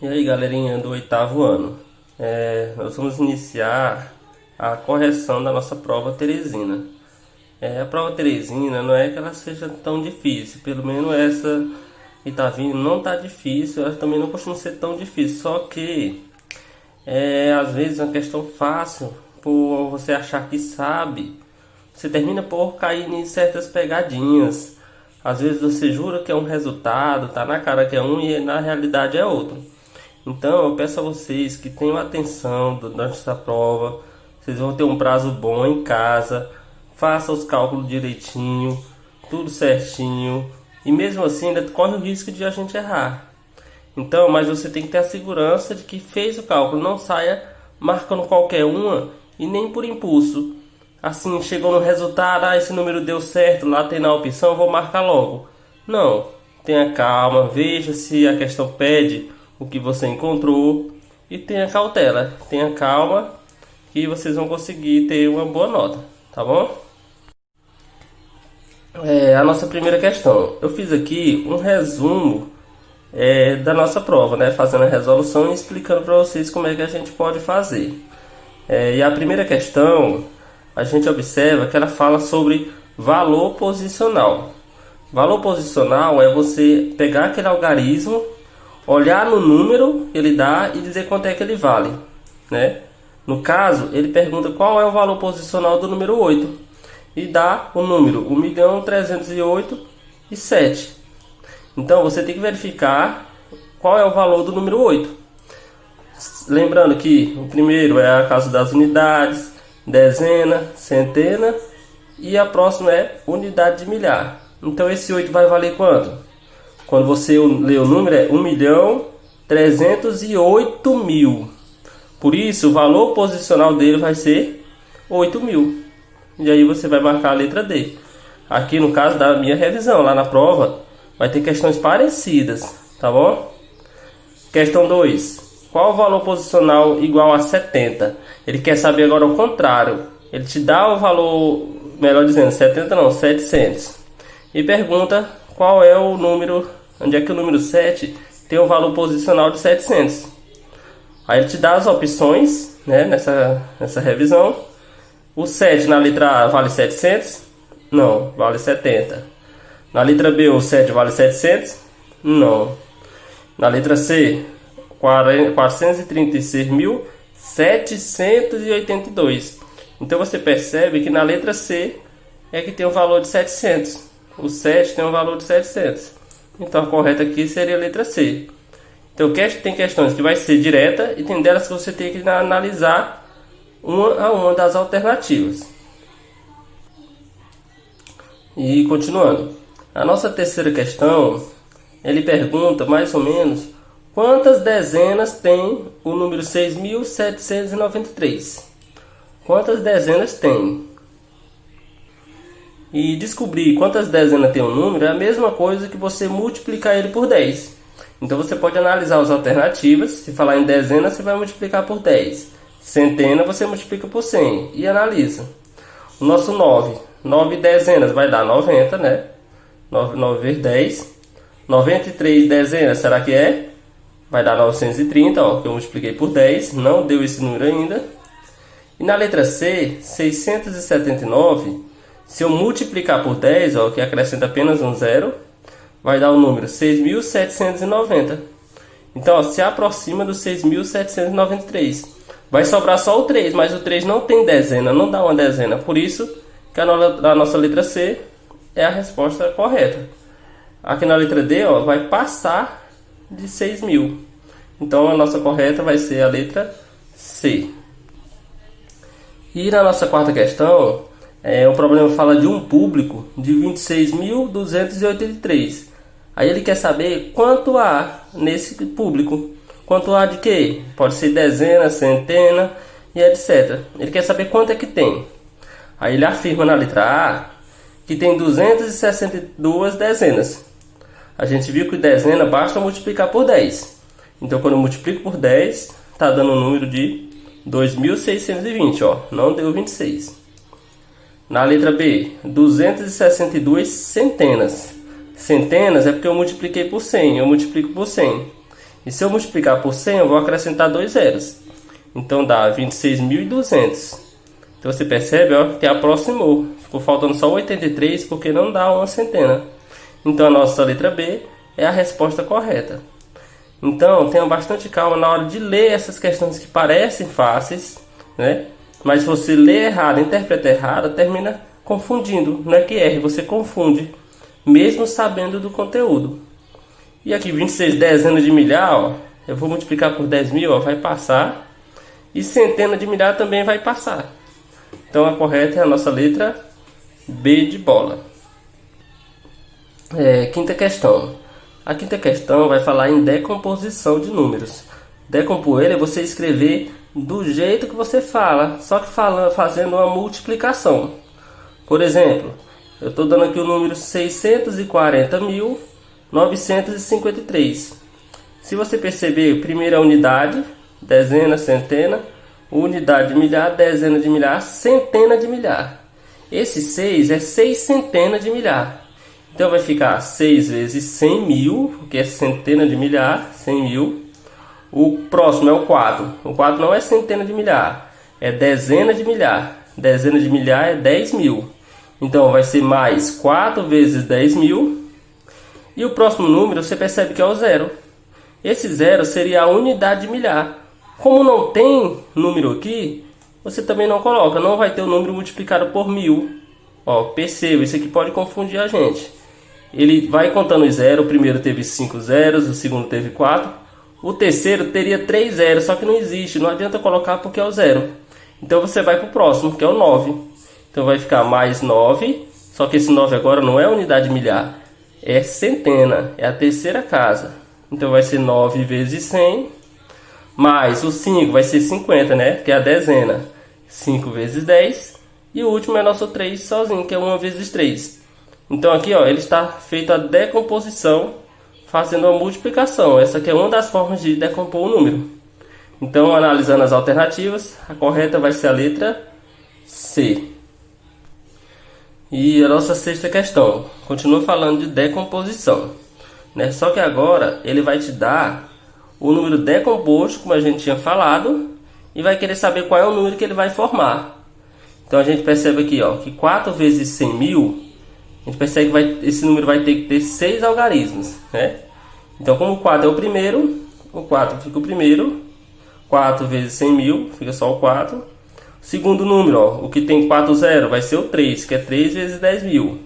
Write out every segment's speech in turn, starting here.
E aí, galerinha do oitavo ano, nós vamos iniciar a correção da nossa prova Teresina. A prova Teresina não é que ela seja tão difícil, pelo menos essa que tá vindo não tá difícil, ela também não costuma ser tão difícil, só que às vezes é uma questão fácil, por você achar que sabe, você termina por cair em certas pegadinhas. Às vezes você jura que é um resultado, tá na cara que é um e na realidade é outro. Então eu peço a vocês que tenham atenção durante essa prova. Vocês vão ter um prazo bom em casa. Faça os cálculos direitinho, tudo certinho. E mesmo assim ainda corre o risco de a gente errar. Então, mas você tem que ter a segurança de que fez o cálculo. Não saia marcando qualquer uma e nem por impulso. Assim, chegou no resultado, esse número deu certo, lá tem na opção, vou marcar logo. Não, tenha calma, veja se a questão pede o que você encontrou e tenha cautela, tenha calma que vocês vão conseguir ter uma boa nota, tá bom? A nossa primeira questão, eu fiz aqui um resumo da nossa prova, né? Fazendo a resolução e explicando para vocês como é que a gente pode fazer. E a primeira questão, a gente observa que ela fala sobre valor posicional. Valor posicional é você pegar aquele algarismo, olhar no número que ele dá e dizer quanto é que ele vale, né? No caso, ele pergunta qual é o valor posicional do número 8 e dá o número 1.308.007. Então você tem que verificar qual é o valor do número 8. Lembrando que o primeiro é a casa das unidades, dezena, centena e a próxima é unidade de milhar. Então esse 8 vai valer quanto? Quando você lê o número é 1.308.000. Por isso o valor posicional dele vai ser 8.000. E aí você vai marcar a letra D. Aqui no caso da minha revisão, lá na prova, vai ter questões parecidas, tá bom? Questão 2. Qual o valor posicional igual a 70? Ele quer saber agora o contrário. Ele te dá o valor, melhor dizendo, 70 não, 700. E pergunta qual é o número, onde é que o número 7 tem o valor posicional de 700. Aí ele te dá as opções, né, nessa revisão. O 7 na letra A vale 700? Não, vale 70. Na letra B o 7 vale 700? Não. Na letra C, 436.782. Então você percebe que na letra C é que tem o valor de 700. O 7 tem o valor de 700. Então a correta aqui seria a letra C. Então tem questões que vai ser direta e tem delas que você tem que analisar uma a uma das alternativas. E continuando. A nossa terceira questão, ele pergunta mais ou menos quantas dezenas tem o número 6.793. Quantas dezenas tem? E descobrir quantas dezenas tem um número é a mesma coisa que você multiplicar ele por 10. Então você pode analisar as alternativas. Se falar em dezena, você vai multiplicar por 10. Centena, você multiplica por 100 e analisa. O nosso 9 dezenas vai dar 90, né? 9 vezes 10. 93 dezenas, será que é? Vai dar 930, ó, que eu multipliquei por 10. Não deu esse número ainda. E na letra C, 679, se eu multiplicar por 10, ó, que acrescenta apenas um zero, vai dar o número 6.790. Então, ó, se aproxima do 6.793. Vai sobrar só o 3, mas o 3 não tem dezena, não dá uma dezena. Por isso que a nossa letra C é a resposta correta. Aqui na letra D, ó, vai passar de 6.000. Então a nossa correta vai ser a letra C. E na nossa quarta questão, o problema fala de um público de 26.283. Aí ele quer saber quanto há nesse público. Quanto há de quê? Pode ser dezena, centena e etc. Ele quer saber quanto é que tem. Aí ele afirma na letra A que tem 262 dezenas. A gente viu que dezena basta multiplicar por 10. Então quando eu multiplico por 10, está dando um número de 2.620, ó, não deu 26. Na letra B, 262 centenas. Centenas é porque eu multipliquei por 100, eu multiplico por 100. E se eu multiplicar por 100, eu vou acrescentar dois zeros. Então dá 26.200. Então você percebe, ó, que aproximou. Ficou faltando só 83 porque não dá uma centena. Então a nossa letra B é a resposta correta. Então tenha bastante calma na hora de ler essas questões que parecem fáceis, né? Mas se você lê errado, interpreta errado, termina confundindo. Não é que erre, você confunde, mesmo sabendo do conteúdo. E aqui 26 dezenas de milhar, ó, eu vou multiplicar por 10.000, ó, vai passar. E centena de milhar também vai passar. Então a correta é a nossa letra B de bola. Quinta questão. A quinta questão vai falar em decomposição de números. Decompor ele é você escrever do jeito que você fala, só que fazendo uma multiplicação. Por exemplo, eu estou dando aqui o número 640.953. Se você perceber, primeira unidade, dezena, centena, unidade de milhar, dezena de milhar, centena de milhar. Esse 6 é 6 centenas de milhar. Então vai ficar 6 vezes 100 mil, que é centena de milhar, 100 mil. O próximo é o 4. O 4 não é centena de milhar, é dezena de milhar. Dezena de milhar é 10.000. Então vai ser mais 4 vezes 10.000. E o próximo número você percebe que é o zero. Esse zero seria a unidade de milhar. Como não tem número aqui, você também não coloca. Não vai ter o número multiplicado por 1000. Ó, perceba, isso aqui pode confundir a gente. Ele vai contando zero. O primeiro teve 5 zeros, o segundo teve 4. O terceiro teria 3 zeros, só que não existe. Não adianta colocar porque é o zero. Então você vai para o próximo, que é o 9. Então vai ficar mais 9. Só que esse 9 agora não é unidade de milhar. É centena. É a terceira casa. Então vai ser 9 vezes 100. Mais o 5 vai ser 50, né? Que é a dezena. 5 vezes 10. E o último é nosso 3 sozinho, que é 1 vezes 3. Então aqui, ó, ele está feito a decomposição fazendo a multiplicação. Essa aqui é uma das formas de decompor o número. Então, analisando as alternativas, a correta vai ser a letra C. E a nossa sexta questão continua falando de decomposição, né? Só que agora ele vai te dar o número decomposto, como a gente tinha falado, e vai querer saber qual é o número que ele vai formar. Então a gente percebe aqui, ó, que 4 vezes 100 mil, a gente percebe que esse número vai ter que ter 6 algarismos, né? Então como o 4 é o primeiro, o 4 fica o primeiro. 4 vezes 100 mil, fica só o 4. Segundo número, ó, o que tem 4 zero vai ser o 3, que é 3 vezes 10.000.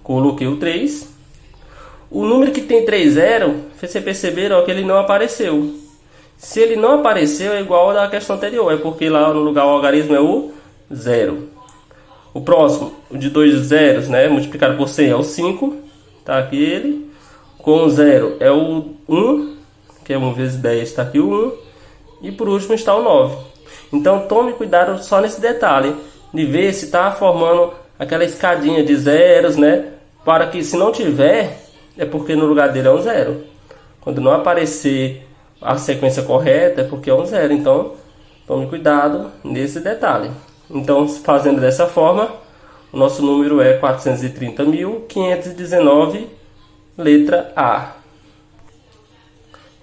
Coloquei o 3. O número que tem 3 zero, você perceber, ó, que ele não apareceu. Se ele não apareceu, é igual ao da questão anterior, é porque lá no lugar o algarismo é o 0. O próximo, o de 2 zeros, né, multiplicado por 100 é o 5. Tá aqui ele. Com o 0 é o 1, que é 1 vezes 10, está aqui o 1. E por último está o 9. Então tome cuidado só nesse detalhe, de ver se está formando aquela escadinha de zeros, né? Para que se não tiver, é porque no lugar dele é um zero. Quando não aparecer a sequência correta, é porque é um zero. Então tome cuidado nesse detalhe. Então, fazendo dessa forma, o nosso número é 430.519, letra A.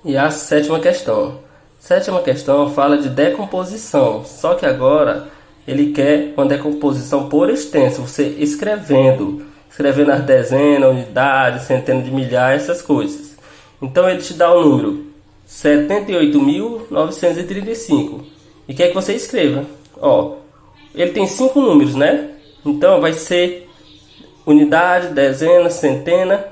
E a sétima questão. Sétima questão fala de decomposição, só que agora ele quer uma decomposição por extenso, você escrevendo as dezenas, unidades, centenas de milhares, essas coisas. Então ele te dá o número 78.935 e quer que você escreva. Ó, ele tem 5 números, né? Então vai ser unidade, dezena, centena,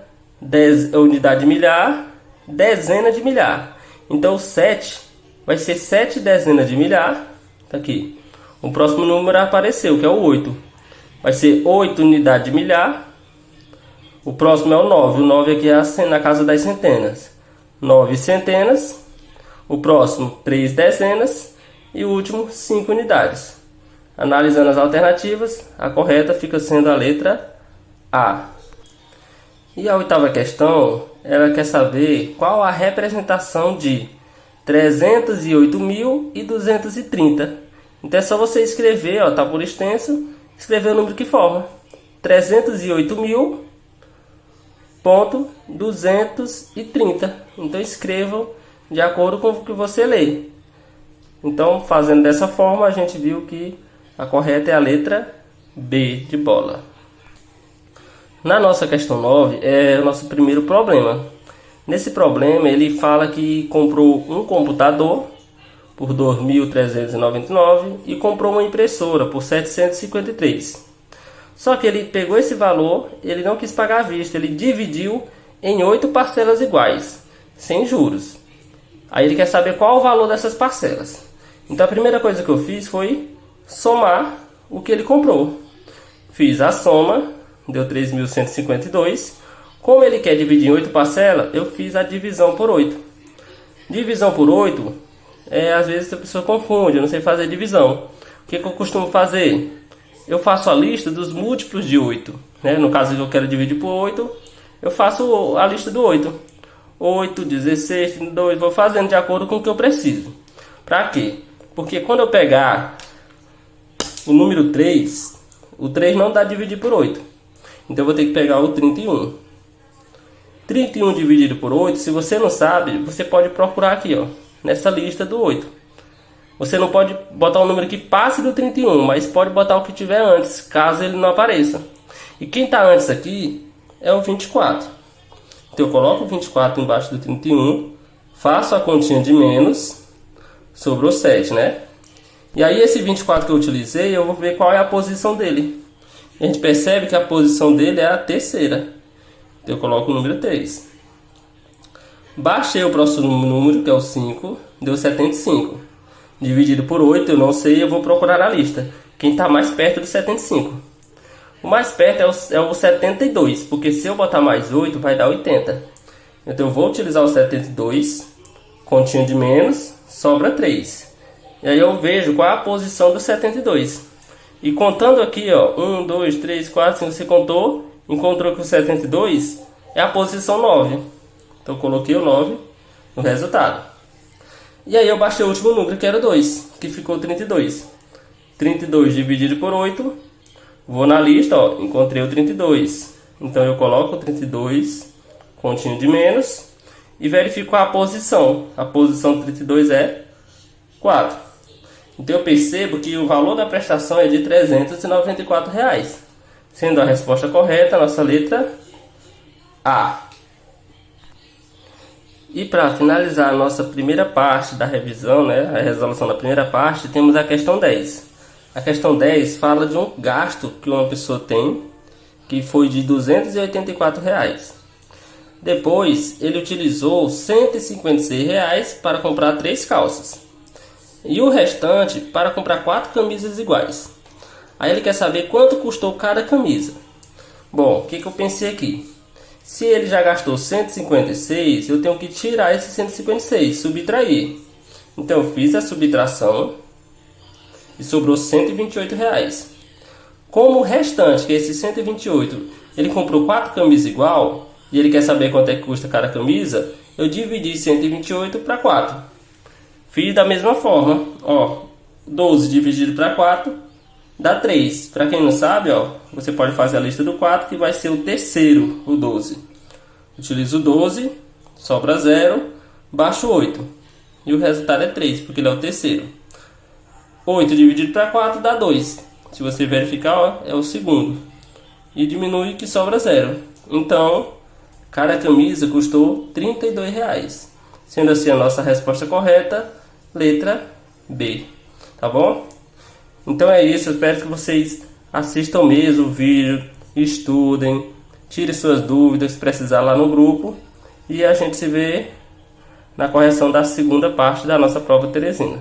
unidade de milhar, dezena de milhar. Então o 7 vai ser 7 dezenas de milhar. Tá aqui. O próximo número apareceu, que é o 8. Vai ser 8 unidades de milhar. O próximo é o 9. O 9 aqui é na casa das centenas. 9 centenas. O próximo, 3 dezenas. E o último, 5 unidades. Analisando as alternativas, a correta fica sendo a letra A. E a oitava questão, ela quer saber qual a representação de 308.230. Então é só você escrever, ó, tá por extenso, escrever o número que forma. 308.230. Então escrevam de acordo com o que você lê. Então, fazendo dessa forma, a gente viu que a correta é a letra B de bola. Na nossa questão 9 é o nosso primeiro problema. Nesse problema ele fala que comprou um computador por 2.399 e comprou uma impressora por 753. Só que ele pegou esse valor, ele não quis pagar à vista, ele dividiu em 8 parcelas iguais, sem juros. Aí ele quer saber qual o valor dessas parcelas. Então a primeira coisa que eu fiz foi somar o que ele comprou. Fiz a soma, deu 3.152. Como ele quer dividir em 8 parcelas, eu fiz a divisão por 8. Divisão por 8, às vezes a pessoa confunde, eu não sei fazer divisão. O que eu costumo fazer? Eu faço a lista dos múltiplos de 8. Né? No caso que eu quero dividir por 8, eu faço a lista do 8. 8, 16, 32, vou fazendo de acordo com o que eu preciso. Para quê? Porque quando eu pegar o número 3, o 3 não dá dividir por 8. Então eu vou ter que pegar o 31. 31 dividido por 8, se você não sabe, você pode procurar aqui, ó, nessa lista do 8. Você não pode botar um número que passe do 31, mas pode botar o que tiver antes, caso ele não apareça. E quem está antes aqui é o 24. Então eu coloco o 24 embaixo do 31, faço a continha de menos, sobrou 7, né? E aí esse 24 que eu utilizei, eu vou ver qual é a posição dele. E a gente percebe que a posição dele é a terceira. Então eu coloco o número 3. Baixei o próximo número, que é o 5, deu 75. Dividido por 8, eu não sei, eu vou procurar na lista. Quem está mais perto do 75? O mais perto é o 72, porque se eu botar mais 8, vai dar 80. Então eu vou utilizar o 72, continha de menos, sobra 3. E aí eu vejo qual é a posição do 72. E contando aqui, ó, 1, 2, 3, 4, 5, você contou, encontrou que o 72 é a posição 9. Então eu coloquei o 9 no resultado. E aí eu baixei o último número, que era o 2, que ficou 32. 32 dividido por 8, vou na lista, ó, encontrei o 32. Então eu coloco o 32, continho de menos, e verifico a posição. A posição do 32 é 4. Então eu percebo que o valor da prestação é de R$ 394, sendo a resposta correta a nossa letra A. E para finalizar a nossa primeira parte da revisão, né, a resolução da primeira parte, temos a questão 10. A questão 10 fala de um gasto que uma pessoa tem, que foi de R$ 284. Depois, ele utilizou R$ 156 para comprar 3 calças. E o restante para comprar 4 camisas iguais. Aí ele quer saber quanto custou cada camisa. Bom, o que eu pensei aqui? Se ele já gastou 156, eu tenho que tirar esse 156, subtrair. Então eu fiz a subtração e sobrou R$ 128. Como o restante, que é esse 128, ele comprou 4 camisas igual e ele quer saber quanto é que custa cada camisa, eu dividi 128 para 4. Fiz da mesma forma, ó, 12 dividido para 4 dá 3. Para quem não sabe, ó, você pode fazer a lista do 4, que vai ser o terceiro, o 12. Utilizo o 12, sobra 0, baixo 8. E o resultado é 3, porque ele é o terceiro. 8 dividido para 4 dá 2. Se você verificar, ó, é o segundo. E diminui que sobra 0. Então, cada camisa custou R$ 32. Sendo assim a nossa resposta correta, letra B. Tá bom? Então é isso, eu espero que vocês assistam mesmo o vídeo, estudem, tirem suas dúvidas se precisar lá no grupo. E a gente se vê na correção da segunda parte da nossa prova Teresina.